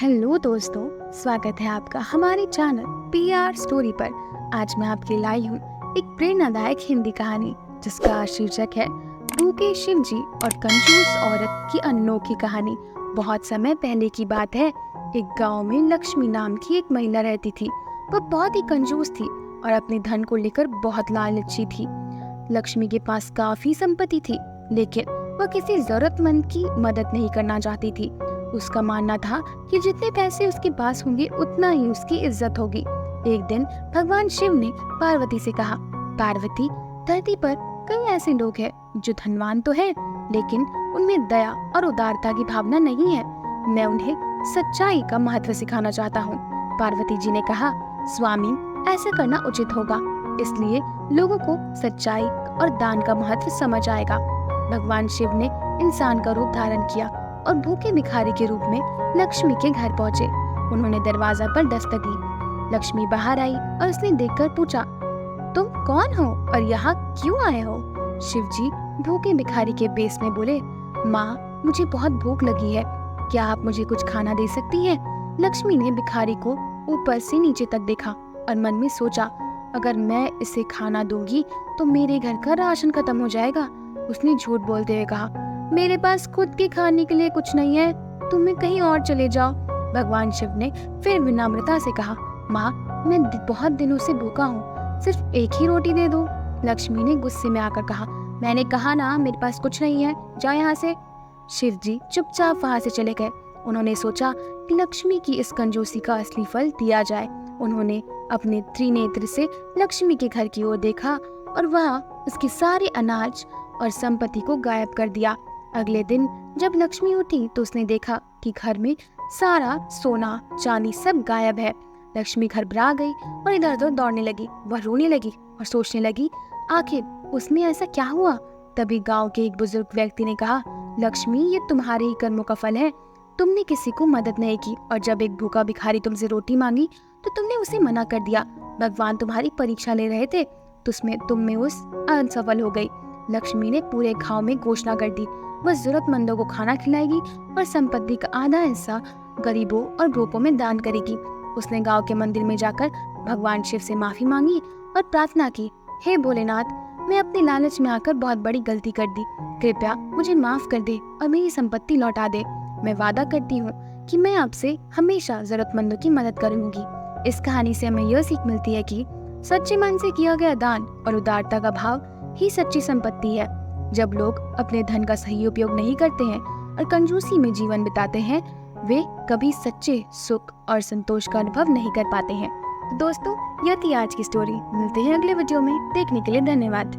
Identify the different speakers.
Speaker 1: Hello दोस्तों, स्वागत है आपका हमारे चैनल पीआर स्टोरी पर। आज मैं आपके लाई हूँ एक प्रेरणादायक हिंदी कहानी जिसका शीर्षक है भूखे शिवजी और कंजूस औरत की अनोखी कहानी। बहुत समय पहले की बात है। एक गांव में लक्ष्मी नाम की एक महिला रहती थी। वह बहुत ही कंजूस थी और अपने धन को लेकर बहुत लालची थी। लक्ष्मी के पास काफी संपत्ति थी, लेकिन वह किसी जरूरतमंद की मदद नहीं करना चाहती थी। उसका मानना था कि जितने पैसे उसके पास होंगे उतना ही उसकी इज्जत होगी। एक दिन भगवान शिव ने पार्वती से कहा, पार्वती, धरती पर कई ऐसे लोग हैं जो धनवान तो हैं, लेकिन उनमें दया और उदारता की भावना नहीं है। मैं उन्हें सच्चाई का महत्व सिखाना चाहता हूँ। पार्वती जी ने कहा, स्वामी, ऐसा करना उचित होगा, इसलिए लोगों को सच्चाई और दान का महत्व समझ आएगा। भगवान शिव ने इंसान का रूप धारण किया और भूखे भिखारी के रूप में लक्ष्मी के घर पहुंचे। उन्होंने दरवाजा पर दस्तक दी। लक्ष्मी बाहर आई और उसने देखकर पूछा, तुम कौन हो और यहाँ क्यों आए हो? शिवजी भूखे भिखारी के बेस में बोले, माँ, मुझे बहुत भूख लगी है, क्या आप मुझे कुछ खाना दे सकती हैं? लक्ष्मी ने भिखारी को ऊपर से नीचे तक देखा और मन में सोचा, अगर मैं इसे खाना दूंगी तो मेरे घर का राशन खत्म हो जाएगा। उसने झूठ बोलते हुए कहा, मेरे पास खुद के खाने के लिए कुछ नहीं है, तुम्हें कहीं और चले जाओ। भगवान शिव ने फिर विनम्रता से कहा, माँ, मैं बहुत दिनों से भूखा हूँ, सिर्फ एक ही रोटी दे दो। लक्ष्मी ने गुस्से में आकर कहा, मैंने कहा ना, मेरे पास कुछ नहीं है, जाओ यहाँ से। शिव जी चुपचाप वहाँ से चले गए। उन्होंने सोचा कि लक्ष्मी की इस कंजूसी का असली फल दिया जाए। उन्होंने अपने त्रिनेत्र से लक्ष्मी के घर की ओर देखा और वहाँ उसके सारे अनाज और संपत्ति को गायब कर दिया। अगले दिन जब लक्ष्मी उठी तो उसने देखा कि घर में सारा सोना चांदी सब गायब है। लक्ष्मी घबरा गई और इधर उधर दौड़ने लगी। वह रोने लगी और सोचने लगी, आखिर उसमें ऐसा क्या हुआ? तभी गांव के एक बुजुर्ग व्यक्ति ने कहा, लक्ष्मी, ये तुम्हारे ही कर्मों का फल है। तुमने किसी को मदद नहीं की और जब एक भूखा भिखारी तुमसे रोटी मांगी तो तुमने उसे मना कर दिया। भगवान तुम्हारी परीक्षा ले रहे थे, तुम में उस असफल हो गई। लक्ष्मी ने पूरे गांव में घोषणा कर दी, वह जरूरतमंदों को खाना खिलाएगी और संपत्ति का आधा हिस्सा गरीबों और भूखों में दान करेगी। उसने गांव के मंदिर में जाकर भगवान शिव से माफी मांगी और प्रार्थना की, हे भोलेनाथ, मैं अपने लालच में आकर बहुत बड़ी गलती कर दी, कृपया मुझे माफ कर दे और मेरी संपत्ति लौटा दे। मैं वादा करती हूँ कि मैं आपसे हमेशा जरूरतमंदों की मदद करूंगी। इस कहानी से हमें यह सीख मिलती है कि सच्चे मन से किया गया दान और उदारता का भाव ही सच्ची संपत्ति है। जब लोग अपने धन का सही उपयोग नहीं करते हैं और कंजूसी में जीवन बिताते हैं, वे कभी सच्चे सुख और संतोष का अनुभव नहीं कर पाते हैं। तो दोस्तों, यह थी आज की स्टोरी। मिलते हैं अगले वीडियो में। देखने के लिए धन्यवाद।